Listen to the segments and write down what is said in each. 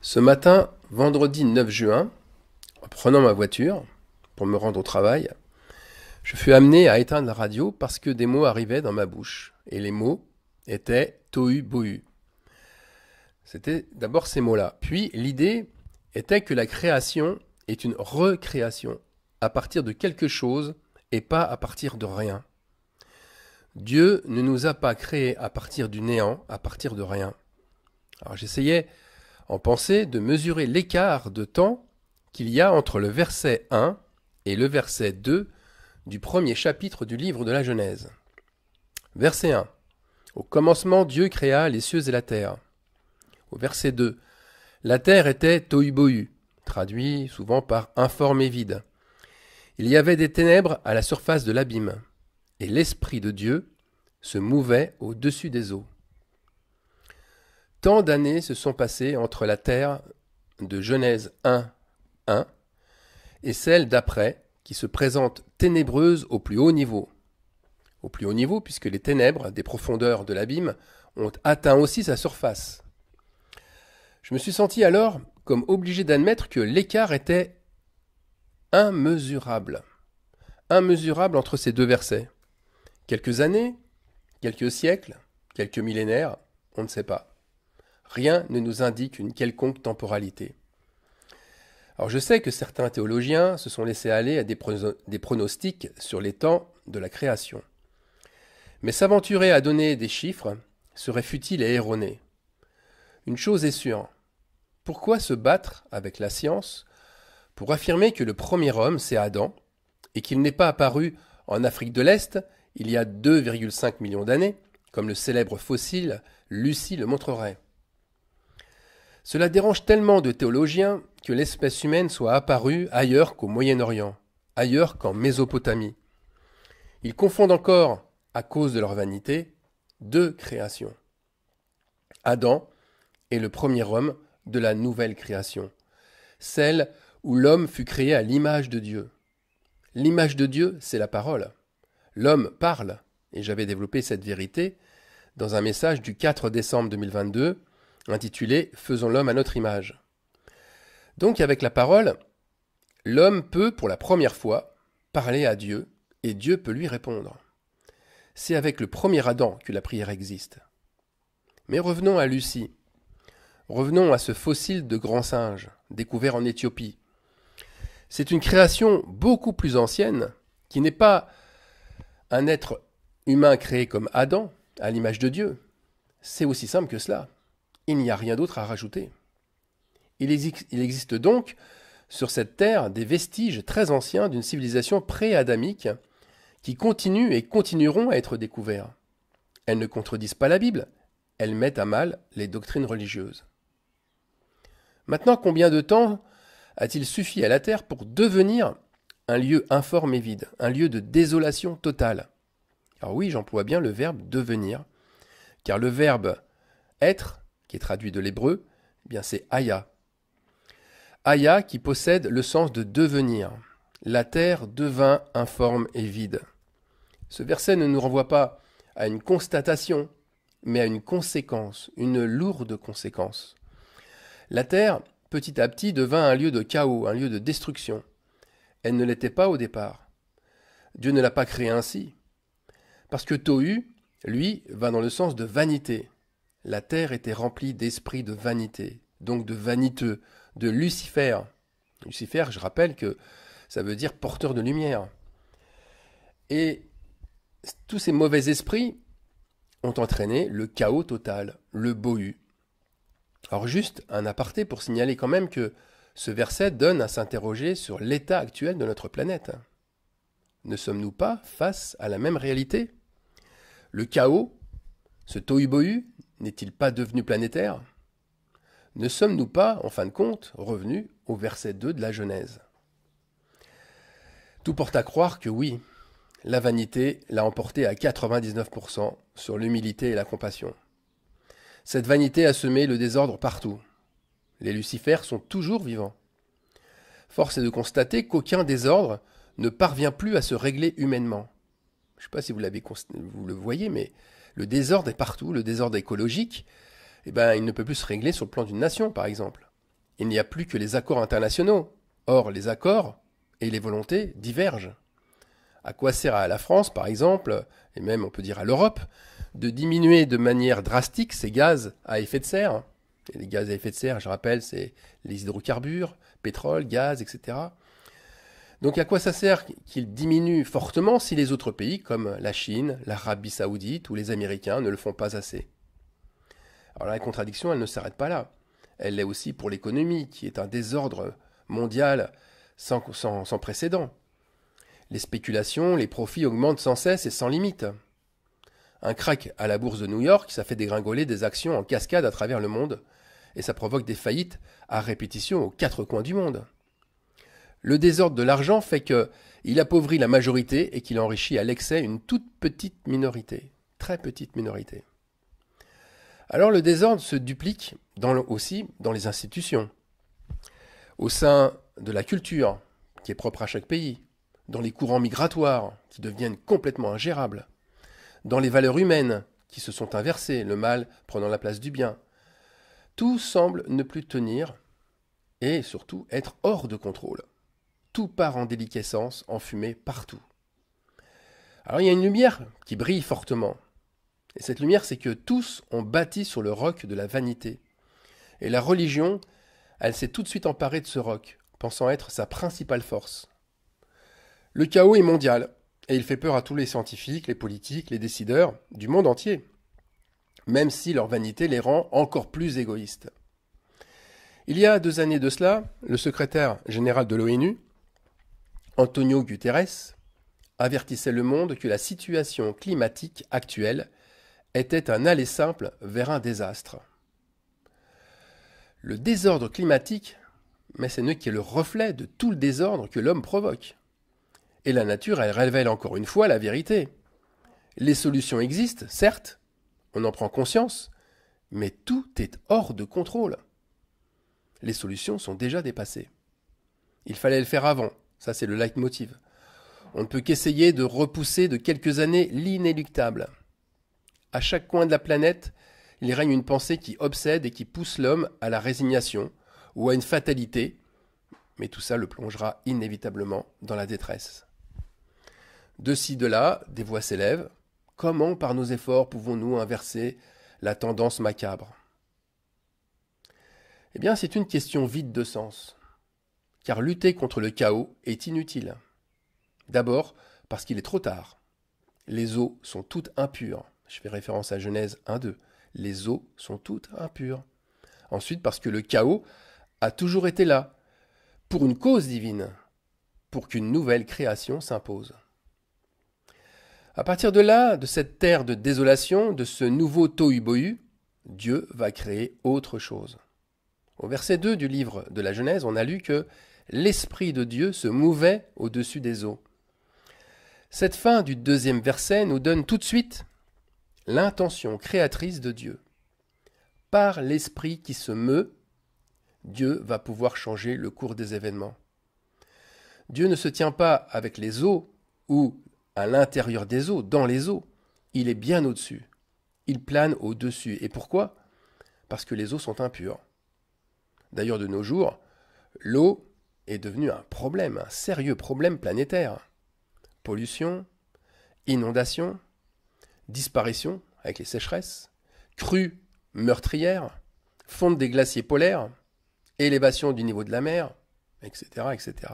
Ce matin, vendredi 9 juin, en prenant ma voiture pour me rendre au travail, je fus amené à éteindre la radio parce que des mots arrivaient dans ma bouche. Et les mots étaient tohu bohu. C'était d'abord ces mots-là. Puis l'idée était que la création est une recréation à partir de quelque chose et pas à partir de rien. Dieu ne nous a pas créés à partir du néant, à partir de rien. Alors j'essayais en pensée de mesurer l'écart de temps qu'il y a entre le verset 1 et le verset 2 du premier chapitre du livre de la Genèse. Verset 1. Au commencement, Dieu créa les cieux et la terre. Au verset 2. La terre était tohu bohu, traduit souvent par informe et vide. Il y avait des ténèbres à la surface de l'abîme, et l'Esprit de Dieu se mouvait au-dessus des eaux. Tant d'années se sont passées entre la terre de Genèse 1, 1 et celle d'après, qui se présente ténébreuse au plus haut niveau. Au plus haut niveau, puisque les ténèbres des profondeurs de l'abîme ont atteint aussi sa surface. Je me suis senti alors comme obligé d'admettre que l'écart était immesurable. Immesurable entre ces deux versets. Quelques années, quelques siècles, quelques millénaires, on ne sait pas. Rien ne nous indique une quelconque temporalité. Alors je sais que certains théologiens se sont laissés aller à des pronostics sur les temps de la création. Mais s'aventurer à donner des chiffres serait futile et erroné. Une chose est sûre, pourquoi se battre avec la science pour affirmer que le premier homme, c'est Adam, et qu'il n'est pas apparu en Afrique de l'Est il y a 2,5 millions d'années, comme le célèbre fossile Lucie le montrerait. Cela dérange tellement de théologiens que l'espèce humaine soit apparue ailleurs qu'au Moyen-Orient, ailleurs qu'en Mésopotamie. Ils confondent encore, à cause de leur vanité, deux créations. Adam est le premier homme de la nouvelle création, celle où l'homme fut créé à l'image de Dieu. L'image de Dieu, c'est la parole. L'homme parle, et j'avais développé cette vérité dans un message du 4 décembre 2022, intitulé « Faisons l'homme à notre image ». Donc avec la parole, l'homme peut, pour la première fois, parler à Dieu, et Dieu peut lui répondre. C'est avec le premier Adam que la prière existe. Mais revenons à Lucie. Revenons à ce fossile de grand singe, découvert en Éthiopie. C'est une création beaucoup plus ancienne, qui n'est pas un être humain créé comme Adam, à l'image de Dieu. C'est aussi simple que cela. Il n'y a rien d'autre à rajouter. Il existe donc sur cette terre des vestiges très anciens d'une civilisation pré-adamique qui continuent et continueront à être découverts. Elles ne contredisent pas la Bible, elles mettent à mal les doctrines religieuses. Maintenant, combien de temps a-t-il suffi à la terre pour devenir un lieu informe et vide, un lieu de désolation totale? Alors oui, j'emploie bien le verbe devenir, car le verbe être, qui est traduit de l'hébreu, eh bien c'est aya. Aya qui possède le sens de devenir. La terre devint informe et vide. Ce verset ne nous renvoie pas à une constatation, mais à une conséquence, une lourde conséquence. La terre, petit à petit, devint un lieu de chaos, un lieu de destruction. Elle ne l'était pas au départ. Dieu ne l'a pas créée ainsi. Parce que Tohu, lui, va dans le sens de vanité. La terre était remplie d'esprit de vanité, donc de vaniteux, de Lucifer. Lucifer, je rappelle que ça veut dire porteur de lumière. Et tous ces mauvais esprits ont entraîné le chaos total, le bohu. Alors juste un aparté pour signaler quand même que ce verset donne à s'interroger sur l'état actuel de notre planète. Ne sommes-nous pas face à la même réalité? Le chaos, ce tohu-bohu, n'est-il pas devenu planétaire? Ne sommes-nous pas, en fin de compte, revenus au verset 2 de la Genèse? Tout porte à croire que oui, la vanité l'a emporté à 99% sur l'humilité et la compassion. Cette vanité a semé le désordre partout. Les Lucifères sont toujours vivants. Force est de constater qu'aucun désordre ne parvient plus à se régler humainement. Je ne sais pas si vous le voyez, mais le désordre est partout, le désordre écologique, il ne peut plus se régler sur le plan d'une nation, par exemple. il n'y a plus que les accords internationaux. Or, les accords et les volontés divergent. À quoi sert à la France, par exemple, et même on peut dire à l'Europe, de diminuer de manière drastique ces gaz à effet de serre? Et les gaz à effet de serre, je rappelle, c'est les hydrocarbures, pétrole, gaz, etc. Donc à quoi ça sert qu'ils diminuent fortement si les autres pays, comme la Chine, l'Arabie Saoudite ou les Américains, ne le font pas assez? Alors la contradiction, elle ne s'arrête pas là. Elle l'est aussi pour l'économie, qui est un désordre mondial sans précédent. Les spéculations, les profits augmentent sans cesse et sans limite. Un crack à la bourse de New York, ça fait dégringoler des actions en cascade à travers le monde, et ça provoque des faillites à répétition aux quatre coins du monde. Le désordre de l'argent fait qu'il appauvrit la majorité et qu'il enrichit à l'excès une toute petite minorité, très petite minorité. Alors le désordre se duplique aussi dans les institutions, au sein de la culture, qui est propre à chaque pays, dans les courants migratoires, qui deviennent complètement ingérables, dans les valeurs humaines, qui se sont inversées, le mal prenant la place du bien. Tout semble ne plus tenir et surtout être hors de contrôle. Tout part en déliquescence, en fumée partout. Alors il y a une lumière qui brille fortement. Et cette lumière, c'est que tous ont bâti sur le roc de la vanité. Et la religion, elle s'est tout de suite emparée de ce roc, pensant être sa principale force. Le chaos est mondial, et il fait peur à tous les scientifiques, les politiques, les décideurs du monde entier, même si leur vanité les rend encore plus égoïstes. Il y a 2 années de cela, le secrétaire général de l'ONU, Antonio Guterres, avertissait le monde que la situation climatique actuelle était un aller simple vers un désastre. Le désordre climatique, mais ce n'est que le reflet de tout le désordre que l'homme provoque. Et la nature, elle révèle encore une fois la vérité. Les solutions existent, certes, on en prend conscience, mais tout est hors de contrôle. Les solutions sont déjà dépassées. Il fallait le faire avant, ça c'est le leitmotiv. On ne peut qu'essayer de repousser de quelques années l'inéluctable. À chaque coin de la planète, il règne une pensée qui obsède et qui pousse l'homme à la résignation ou à une fatalité, mais tout ça le plongera inévitablement dans la détresse. De ci, de là, des voix s'élèvent. Comment, par nos efforts, pouvons-nous inverser la tendance macabre? Eh bien, c'est une question vide de sens, car lutter contre le chaos est inutile. D'abord, parce qu'il est trop tard. Les eaux sont toutes impures. Je fais référence à Genèse 1-2. Les eaux sont toutes impures. Ensuite, parce que le chaos a toujours été là, pour une cause divine, pour qu'une nouvelle création s'impose. À partir de là, de cette terre de désolation, de ce nouveau tohu-bohu, Dieu va créer autre chose. Au verset 2 du livre de la Genèse, on a lu que l'Esprit de Dieu se mouvait au-dessus des eaux. Cette fin du 2e verset nous donne tout de suite l'intention créatrice de Dieu. Par l'Esprit qui se meut, Dieu va pouvoir changer le cours des événements. Dieu ne se tient pas avec les eaux ou à l'intérieur des eaux, dans les eaux. Il est bien au-dessus. Il plane au-dessus. Et pourquoi? Parce que les eaux sont impures. D'ailleurs, de nos jours, l'eau est devenue un problème, un sérieux problème planétaire. Pollution, inondation, disparition avec les sécheresses, crues meurtrières, fonte des glaciers polaires, élévation du niveau de la mer, etc., etc.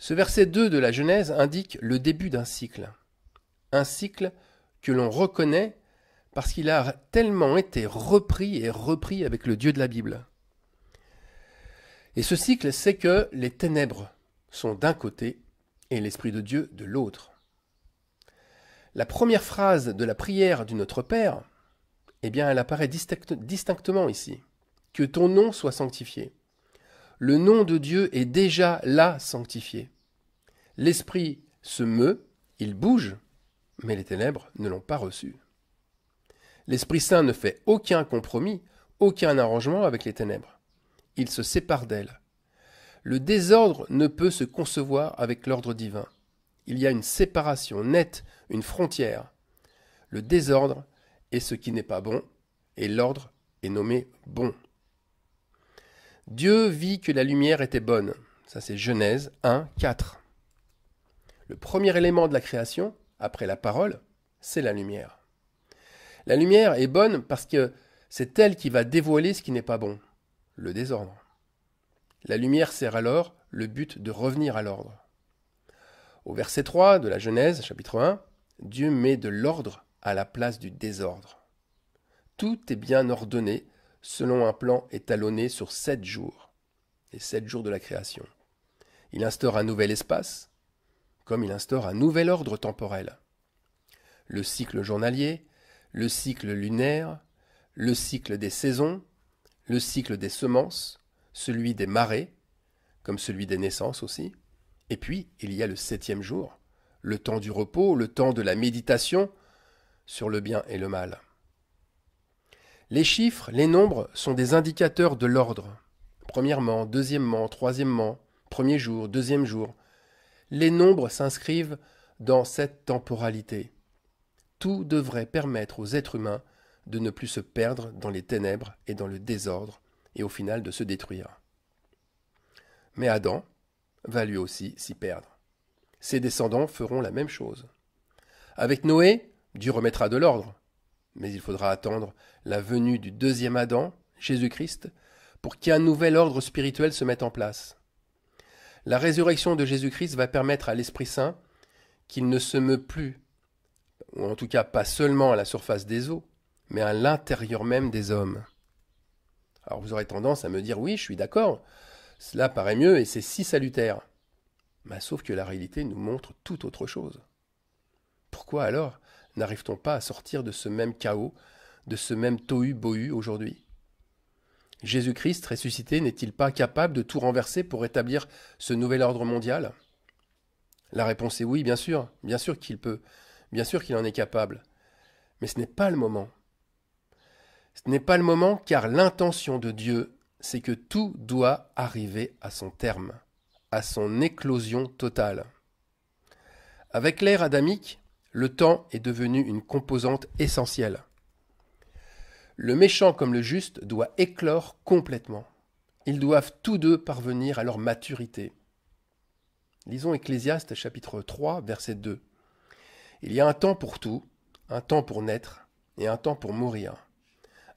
Ce verset 2 de la Genèse indique le début d'un cycle. Un cycle que l'on reconnaît parce qu'il a tellement été repris et repris avec le Dieu de la Bible. Et ce cycle, c'est que les ténèbres sont d'un côté et l'Esprit de Dieu de l'autre. La première phrase de la prière du Notre Père, eh bien, elle apparaît distinctement ici. Que ton nom soit sanctifié. Le nom de Dieu est déjà là sanctifié. L'Esprit se meut, il bouge, mais les ténèbres ne l'ont pas reçu. L'Esprit Saint ne fait aucun compromis, aucun arrangement avec les ténèbres. Il se sépare d'elles. Le désordre ne peut se concevoir avec l'ordre divin. Il y a une séparation nette, une frontière. Le désordre est ce qui n'est pas bon, et l'ordre est nommé bon. Dieu vit que la lumière était bonne. Ça c'est Genèse 1, 4. Le premier élément de la création, après la parole, c'est la lumière. La lumière est bonne parce que c'est elle qui va dévoiler ce qui n'est pas bon, le désordre. La lumière sert alors le but de revenir à l'ordre. Au verset 3 de la Genèse, chapitre 1, Dieu met de l'ordre à la place du désordre. Tout est bien ordonné selon un plan étalonné sur 7 jours, les 7 jours de la création. Il instaure un nouvel espace, comme il instaure un nouvel ordre temporel. Le cycle journalier, le cycle lunaire, le cycle des saisons, le cycle des semences, celui des marées, comme celui des naissances aussi. Et puis, il y a le 7e jour, le temps du repos, le temps de la méditation sur le bien et le mal. Les chiffres, les nombres sont des indicateurs de l'ordre. Premièrement, deuxièmement, troisièmement, premier jour, deuxième jour. Les nombres s'inscrivent dans cette temporalité. Tout devrait permettre aux êtres humains de ne plus se perdre dans les ténèbres et dans le désordre, et au final de se détruire. Mais Adam va lui aussi s'y perdre. Ses descendants feront la même chose. Avec Noé, Dieu remettra de l'ordre, mais il faudra attendre la venue du deuxième Adam, Jésus-Christ, pour qu'un nouvel ordre spirituel se mette en place. La résurrection de Jésus-Christ va permettre à l'Esprit Saint qu'il ne se meut plus, ou en tout cas pas seulement à la surface des eaux, mais à l'intérieur même des hommes. Alors vous aurez tendance à me dire « oui, je suis d'accord, cela paraît mieux et c'est si salutaire ». Sauf que la réalité nous montre tout autre chose. Pourquoi alors n'arrive-t-on pas à sortir de ce même chaos, de ce même tohu-bohu aujourd'hui ? Jésus-Christ ressuscité n'est-il pas capable de tout renverser pour établir ce nouvel ordre mondial ? La réponse est oui, bien sûr qu'il peut, bien sûr qu'il en est capable. Mais ce n'est pas le moment. Ce n'est pas le moment car l'intention de Dieu, c'est que tout doit arriver à son terme, à son éclosion totale. Avec l'ère adamique, le temps est devenu une composante essentielle. Le méchant comme le juste doit éclore complètement. Ils doivent tous deux parvenir à leur maturité. Lisons Ecclésiaste chapitre 3, verset 2. Il y a un temps pour tout, un temps pour naître et un temps pour mourir,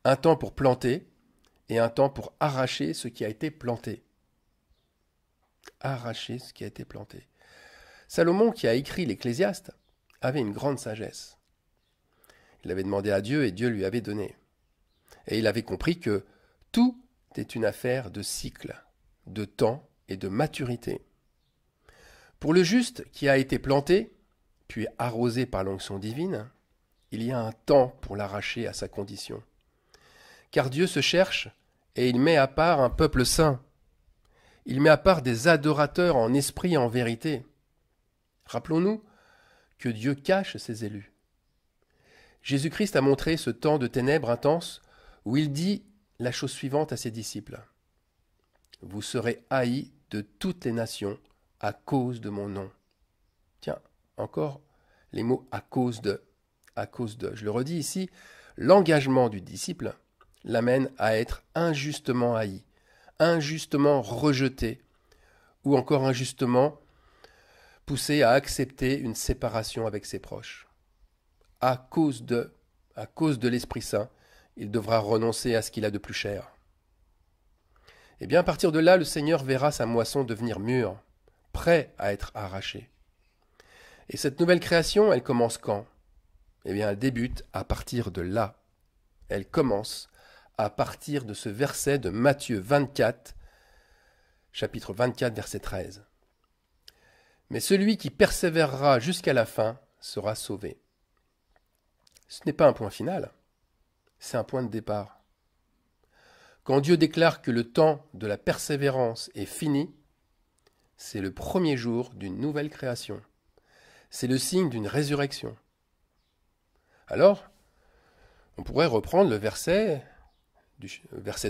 un temps pour planter et un temps pour arracher ce qui a été planté. Arracher ce qui a été planté. Salomon, qui a écrit l'Ecclésiaste, avait une grande sagesse. Il avait demandé à Dieu et Dieu lui avait donné. Et il avait compris que tout est une affaire de cycle, de temps et de maturité. Pour le juste qui a été planté, puis arrosé par l'onction divine, il y a un temps pour l'arracher à sa condition. Car Dieu se cherche et il met à part un peuple saint. Il met à part des adorateurs en esprit et en vérité. Rappelons-nous que Dieu cache ses élus. Jésus-Christ a montré ce temps de ténèbres intenses où il dit la chose suivante à ses disciples. « Vous serez haïs de toutes les nations à cause de mon nom. » Tiens, encore les mots « à cause de ». À cause de. Je le redis ici, l'engagement du disciple l'amène à être injustement haï, injustement rejeté, ou encore injustement poussé à accepter une séparation avec ses proches. À cause de l'Esprit Saint, il devra renoncer à ce qu'il a de plus cher. Et bien à partir de là, le Seigneur verra sa moisson devenir mûre, prêt à être arrachée. Et cette nouvelle création, elle commence quand ? Eh bien, elle débute à partir de là. Elle commence à partir de ce verset de Matthieu 24, chapitre 24, verset 13. Mais celui qui persévérera jusqu'à la fin sera sauvé. Ce n'est pas un point final, c'est un point de départ. Quand Dieu déclare que le temps de la persévérance est fini, c'est le premier jour d'une nouvelle création. C'est le signe d'une résurrection. Alors, on pourrait reprendre le verset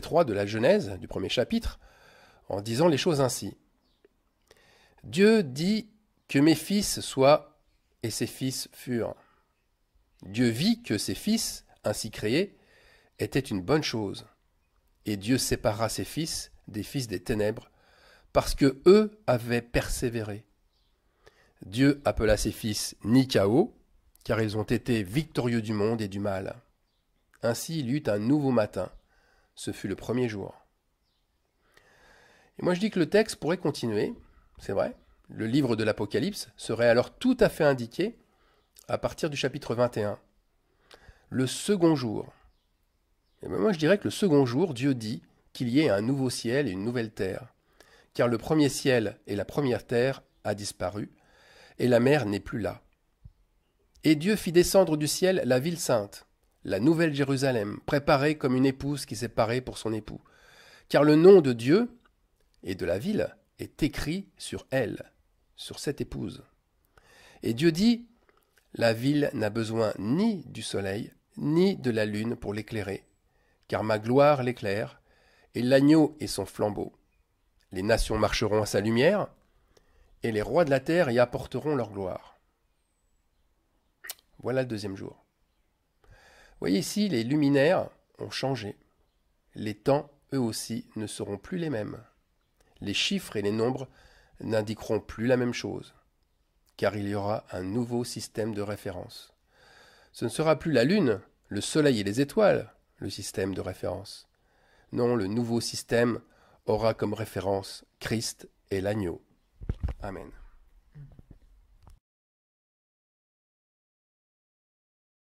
3 de la Genèse, du premier chapitre, en disant les choses ainsi. Dieu dit que mes fils soient, et ses fils furent. Dieu vit que ses fils, ainsi créés, étaient une bonne chose. Et Dieu sépara ses fils des fils des ténèbres, parce que eux avaient persévéré. Dieu appela ses fils Nikao, car ils ont été victorieux du monde et du mal. Ainsi il y eut un nouveau matin. Ce fut le premier jour. Et moi je dis que le texte pourrait continuer, c'est vrai. Le livre de l'Apocalypse serait alors tout à fait indiqué à partir du chapitre 21. Le second jour. Et bien moi je dirais que le second jour, Dieu dit qu'il y ait un nouveau ciel et une nouvelle terre. Car le premier ciel et la première terre a disparu, et la mer n'est plus là. Et Dieu fit descendre du ciel la ville sainte, la nouvelle Jérusalem, préparée comme une épouse qui s'est parée pour son époux. Car le nom de Dieu et de la ville est écrit sur elle, sur cette épouse. Et Dieu dit, la ville n'a besoin ni du soleil, ni de la lune pour l'éclairer, car ma gloire l'éclaire, et l'agneau est son flambeau. Les nations marcheront à sa lumière, et les rois de la terre y apporteront leur gloire. Voilà le deuxième jour. Vous voyez ici, les luminaires ont changé. Les temps, eux aussi, ne seront plus les mêmes. Les chiffres et les nombres n'indiqueront plus la même chose, car il y aura un nouveau système de référence. Ce ne sera plus la lune, le soleil et les étoiles, le système de référence. Non, le nouveau système aura comme référence Christ et l'agneau. Amen.